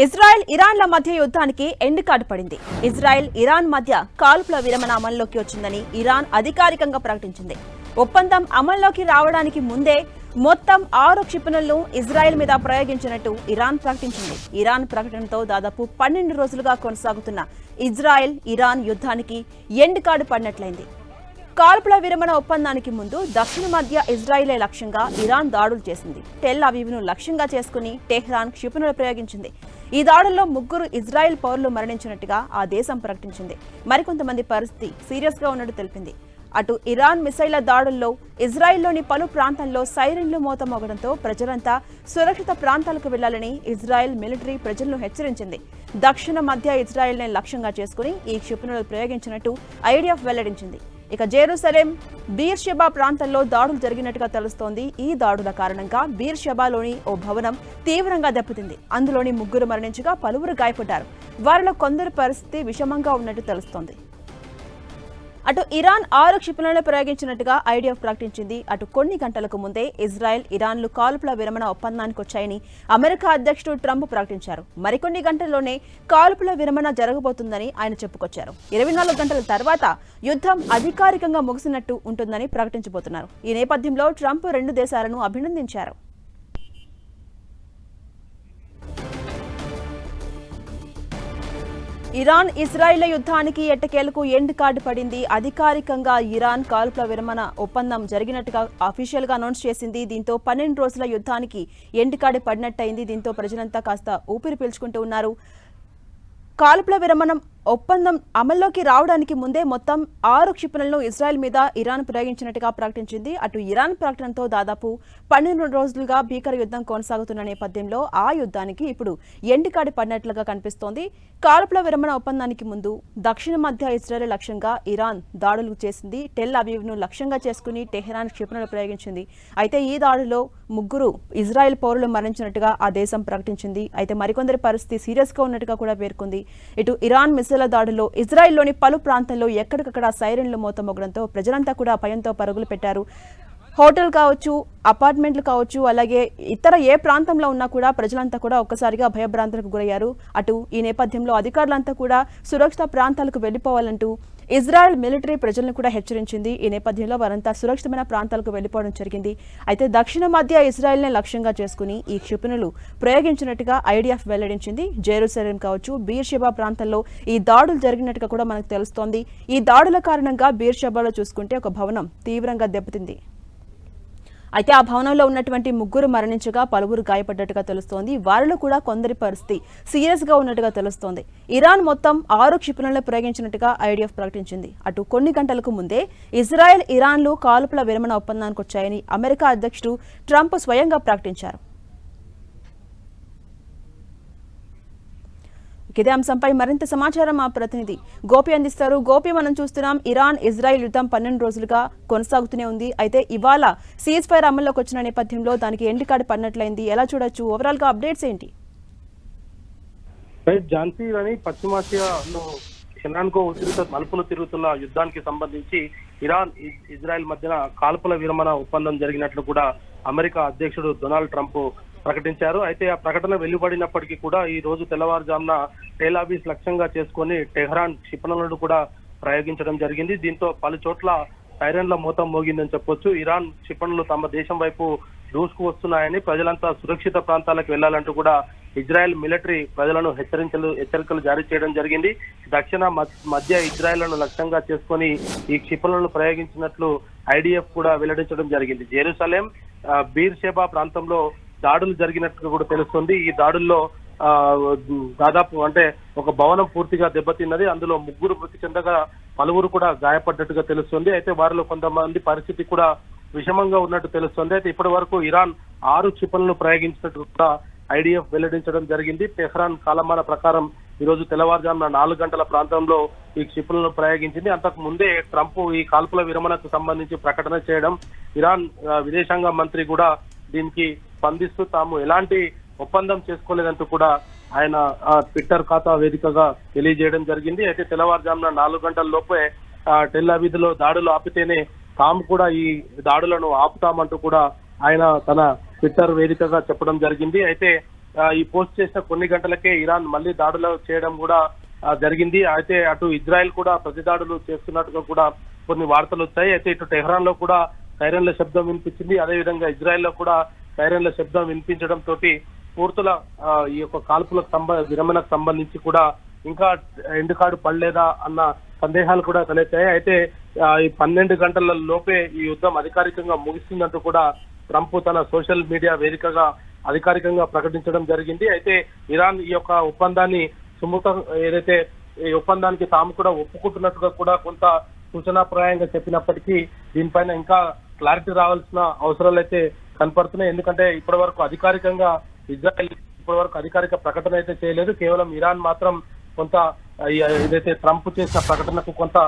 Israel ఇరాన్ల మధ్య యుద్ధానికి end card పడింది. ఇజ్రాయెల్ ఇరాన్ మధ్య కాల్పుల విరమణ అమల్లోకి వచ్చిందని ఇరాన్ అధికారికంగా ప్రకటించింది. ఒప్పందం అమల్లోకి రావడానికి ముందే మొత్తం 6 క్షిపణులను ఇజ్రాయెల్ మీద ప్రయోగించినట్టు ఇరాన్ ప్రకటించింది. ఇరాన్ ప్రకటనతో దాదాపు 12 రోజులుగా కొనసాగుతున్న ఇజ్రాయెల్ ఇరాన్ యుద్ధానికి ఎండ్ కార్డు పడినట్లయింది. కాల్పుల విరమణ ఒప్పందానికి ముందు దక్షిణ మధ్య ఇజ్రాయిలే లక్ష్యంగా ఇరాన్ దాడులు చేసింది. టెల్ అవీవ్ను లక్ష్యంగా చేసుకుని టెహ్రాన్ క్షిపణులు ప్రయోగించింది. ఈ దాడుల్లో 3 ఇజ్రాయెల్ పౌరులు మరణించినట్టుగా ఆ దేశం ప్రకటించింది. మరికొంతమంది పరిస్థితి సీరియస్ గా ఉన్నట్టు తెలిపింది. అటు ఇరాన్ మిసైళ్ల దాడుల్లో ఇజ్రాయెల్లోని పలు ప్రాంతాల్లో సైరన్లు మోత మోగడంతో ప్రజలంతా సురక్షిత ప్రాంతాలకు వెళ్లాలని ఇజ్రాయెల్ మిలిటరీ ప్రజలను హెచ్చరించింది. దక్షిణ మధ్య ఇజ్రాయెల్నే లక్ష్యంగా చేసుకుని ఈ క్షిపణులు ప్రయోగించినట్టు ఐడిఎఫ్ వెల్లడించింది. ఇక జెరూసలేం బీర్షెబా ప్రాంతంలో దాడులు జరిగినట్టుగా తెలుస్తోంది. ఈ దాడుల కారణంగా బీర్షెబాలోని ఓ భవనం తీవ్రంగా దెబ్బతింది. అందులోని 3 మరణించగా పలువురు గాయపడ్డారు. వారిలో కొందరి పరిస్థితి విషమంగా ఉన్నట్టు తెలుస్తోంది. అటు ఇరాన్ 6 క్షిపణులను ప్రయోగించినట్టుగా ఐడిఎఫ్ ప్రకటించింది. అటు కొన్ని గంటలకు ముందే ఇజ్రాయెల్ ఇరాన్లు కాల్పుల విరమణ ఒప్పందానికి వచ్చాయని అమెరికా అధ్యక్షుడు ట్రంప్ ప్రకటించారు. మరికొన్ని గంటల్లోనే కాల్పుల విరమణ జరగబోతుందని ఆయన చెప్పుకొచ్చారు. 24 గంటల తర్వాత యుద్ధం అధికారికంగా ముగిసినట్టు ఉంటుందని ప్రకటించబోతున్నారు. ఈ నేపథ్యంలో ట్రంప్ 2 దేశాలను అభినందించారు. ఇరాన్ ఇజ్రాయిల్ యుద్ధానికి ఎట్టకేలకు ఎండ్ కార్డు పడింది. అధికారికంగా ఇరాన్ కాల్పుల విరమణ ఒప్పందం జరిగినట్టుగా అఫీషియల్ గా అనౌన్స్ చేసింది. దీంతో 12 రోజుల యుద్ధానికి ఎండ్ కార్డు పడినట్టయింది. దీంతో ప్రజలంతా కాస్త ఊపిరి పీల్చుకుంటూ ఉన్నారు. కాల్పుల విరమణ ఒప్పందం అమల్లోకి రావడానికి ముందే మొత్తం 6 క్షిపణులను ఇజ్రాయెల్ మీద ఇరాన్ ప్రయోగించినట్టుగా ప్రకటించింది. అటు ఇరాన్ ప్రకటనతో దాదాపు 12 రోజులుగా భీకర యుద్ధం కొనసాగుతున్న నేపథ్యంలో ఆ యుద్ధానికి ఇప్పుడు ఎండ్ కార్డు పడినట్లుగా కనిపిస్తోంది. కాల్పుల విరమణ ఒప్పందానికి ముందు దక్షిణ మధ్య ఇజ్రాయెల్ లక్ష్యంగా ఇరాన్ దాడులు చేసింది. టెల్ అవీవ్ను లక్ష్యంగా చేసుకుని టెహ్రాన్ క్షిపణులు ప్రయోగించింది. అయితే ఈ దాడిలో 3 ఇజ్రాయెల్ పౌరులు మరణించినట్టుగా ఆ దేశం ప్రకటించింది. అయితే మరికొందరి పరిస్థితి సీరియస్ గా ఉన్నట్టుగా కూడా పేర్కొంది. ఇటు ఇరాన్ మిసైల్ దాడుల్లో ఇజ్రాయెల్లోని పలు ప్రాంతాల్లో ఎక్కడికక్కడ సైరన్లు మోత మోగడంతో ప్రజలంతా కూడా భయంతో పరుగులు పెట్టారు. హోటల్ కావచ్చు, అపార్ట్మెంట్లు కావచ్చు, అలాగే ఇతర ఏ ప్రాంతంలో ఉన్నా కూడా ప్రజలంతా కూడా ఒక్కసారిగా భయభ్రాంతులకు గురయ్యారు. అటు ఈ నేపథ్యంలో అధికారులంతా కూడా సురక్షిత ప్రాంతాలకు వెళ్లిపోవాలంటూ ఇజ్రాయెల్ మిలిటరీ ప్రజలను కూడా హెచ్చరించింది. ఈ నేపథ్యంలో వారంతా సురక్షితమైన ప్రాంతాలకు వెళ్లిపోవడం జరిగింది. అయితే దక్షిణ మధ్య ఇజ్రాయెల్నే లక్ష్యంగా చేసుకుని ఈ క్షిపణులు ప్రయోగించినట్టుగా ఐడిఎఫ్ వెల్లడించింది. జెరూసలేం కావచ్చు, బీర్షెబా ప్రాంతాల్లో ఈ దాడులు జరిగినట్టుగా కూడా మనకు తెలుస్తోంది. ఈ దాడుల కారణంగా బీర్షెబాలో చూసుకుంటే ఒక భవనం తీవ్రంగా దెబ్బతింది. అయితే ఆ భవనంలో ఉన్నటువంటి 3 మరణించగా పలువురు గాయపడ్డట్టుగా తెలుస్తోంది. వారిలో కూడా కొందరి పరిస్థితి సీరియస్ గా ఉన్నట్టుగా తెలుస్తోంది. ఇరాన్ మొత్తం 6 క్షిపణులను ప్రయోగించినట్టుగా ఐడిఎఫ్ ప్రకటించింది. అటు కొన్ని గంటలకు ముందే ఇజ్రాయెల్ ఇరాన్లు కాల్పుల విరమణ ఒప్పందానికి వచ్చాయని అమెరికా అధ్యక్షుడు ట్రంప్ స్వయంగా ప్రకటించారు. ఇదే అంశంపై మరింత సమాచారం మా ప్రతినిధి గోపి అందిస్తారు. గోపి, మనం చూస్తున్నాం ఇరాన్ ఇజ్రాయెల్ యుద్ధం 12 రోజులుగా కొనసాగుతూనే ఉంది. అయితే ఇవాళ సీజ్ ఫైర్ అమల్లోకి వచ్చిన నేపథ్యంలో దానికి ఎండ్ కార్డు పడినట్లయింది. ఎలా చూడొచ్చు? ఓవరాల్ గా అప్డేట్స్ ఏంటి? ఝాన్సీ అని పశ్చిమాసియాలో క్షణానికో మలుపులు తిరుగుతున్న యుద్ధానికి సంబంధించి ఇరాన్ ఇజ్రాయెల్ మధ్యన కాల్పుల విరమణ ఒప్పందం జరిగినట్లు కూడా అమెరికా అధ్యక్షుడు డొనాల్డ్ ట్రంప్ ప్రకటించారు. అయితే ఆ ప్రకటన వెలువడినప్పటికీ కూడా ఈ రోజు తెల్లవారుజామున టెల్ అవీవ్ లక్ష్యంగా చేసుకుని టెహ్రాన్ క్షిపణులను కూడా ప్రయోగించడం జరిగింది. దీంతో పలు చోట్ల సైరన్ల మోతం మోగిందని చెప్పొచ్చు. ఇరాన్ క్షిపణులు తమ దేశం వైపు దూసుకు వస్తున్నాయని, ప్రజలంతా సురక్షిత ప్రాంతాలకు వెళ్లాలంటూ కూడా ఇజ్రాయెల్ మిలిటరీ ప్రజలను హెచ్చరికలు జారీ చేయడం జరిగింది. దక్షిణ మధ్య ఇజ్రాయెల్ను లక్ష్యంగా చేసుకుని ఈ క్షిపణులను ప్రయోగించినట్లు ఐడిఎఫ్ కూడా వెల్లడించడం జరిగింది. జెరూసలేం బీర్షెబా ప్రాంతంలో దాడులు జరిగినట్లు కూడా తెలుస్తుంది. ఈ దాడుల్లో దాదాపు ఒక భవనం పూర్తిగా దెబ్బతిన్నది. అందులో 3 మృతి చెందగా పలువురు కూడా గాయపడ్డట్టుగా తెలుస్తుంది. అయితే వారిలో కొంతమంది పరిస్థితి కూడా విషమంగా ఉన్నట్టు తెలుస్తుంది. అయితే ఇప్పటి వరకు ఇరాన్ 6 క్షిపణులను ప్రయోగించినట్టు కూడా ఐడిఎఫ్ వెల్లడించడం జరిగింది. టెహ్రాన్ కాలమాన ప్రకారం ఈ రోజు తెల్లవారుజామున 4 గంటల ప్రాంతంలో ఈ క్షిపణులను ప్రయోగించింది. అంతకు ముందే ట్రంప్ ఈ కాల్పుల విరమణకు సంబంధించి ప్రకటన చేయడం, ఇరాన్ విదేశాంగ మంత్రి కూడా దీనికి స్పందిస్తూ తాము ఎలాంటి ఒప్పందం చేసుకోలేదంటూ కూడా ఆయన ట్విట్టర్ ఖాతా వేదికగా తెలియజేయడం జరిగింది. అయితే తెల్లవారుజామున 4 గంటల లోపే టెల్ అవీవ్ లో దాడులు ఆపితేనే తాము కూడా ఈ దాడులను ఆపుతామంటూ కూడా ఆయన తన ట్విట్టర్ వేదికగా చెప్పడం జరిగింది. అయితే ఈ పోస్ట్ చేసిన కొన్ని గంటలకే ఇరాన్ మళ్ళీ దాడులు చేయడం కూడా జరిగింది. అయితే అటు ఇజ్రాయెల్ కూడా ప్రతి దాడులు చేస్తున్నట్టుగా కూడా కొన్ని వార్తలు వచ్చాయి. అయితే ఇటు టెహ్రాన్ లో కూడా సైరన్ల శబ్దం వినిపించింది. అదేవిధంగా ఇజ్రాయెల్ లో కూడా సైరన్ల శబ్దం వినిపించడం తోటి పూర్తుల ఈ యొక్క కాల్పులకు విరమణకు సంబంధించి కూడా ఇంకా ఎండ్ కార్డు పడలేదా అన్న సందేహాలు కూడా తలెత్తాయి. అయితే ఈ 12 గంటల లోపే ఈ యుద్ధం అధికారికంగా ముగిస్తుందంటూ కూడా ట్రంప్ తన సోషల్ మీడియా వేదికగా అధికారికంగా ప్రకటించడం జరిగింది. అయితే ఇరాన్ ఈ యొక్క ఒప్పందాన్ని ఏదైతే ఈ ఒప్పందానికి తాము కూడా ఒప్పుకుంటున్నట్టుగా కూడా కొంత సూచనాప్రాయంగా చెప్పినప్పటికీ దీనిపైన ఇంకా క్లారిటీ రావాల్సిన అవసరాలు అయితే కనపడుతున్నాయి. ఎందుకంటే ఇప్పటి వరకు అధికారికంగా ఇజ్రాయెల్ అధికారిక ప్రకటన అయితే చేయలేదు. కేవలం ఇరాన్ మాత్రం కొంత ఏదైతే ట్రంప్ చేసిన ప్రకటనకు కొంత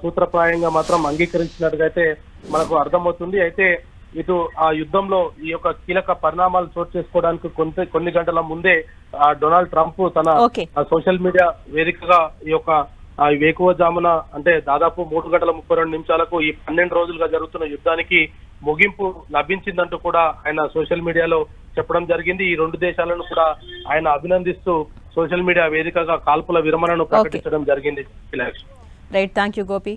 సూత్రప్రాయంగా మాత్రం అంగీకరించినట్టుగా అయితే మనకు అర్థమవుతుంది. అయితే ఇటు ఆ యుద్ధంలో ఈ యొక్క కీలక పరిణామాలు చోటు చేసుకోవడానికి కొన్ని గంటల ముందే డొనాల్డ్ ట్రంప్ తన సోషల్ మీడియా వేదికగా ఈ యొక్క వేకువజామున అంటే దాదాపు 3 గంటల 32 నిమిషాలకు ఈ 12 రోజులుగా జరుగుతున్న యుద్ధానికి ముగింపు లభించిందంటూ కూడా ఆయన సోషల్ మీడియాలో చెప్పడం జరిగింది. ఈ 2 దేశాలను కూడా ఆయన అభినందిస్తూ సోషల్ మీడియా వేదికగా కాల్పుల విరమణను ప్రకటించడం జరిగింది. Right, thank you Gopi.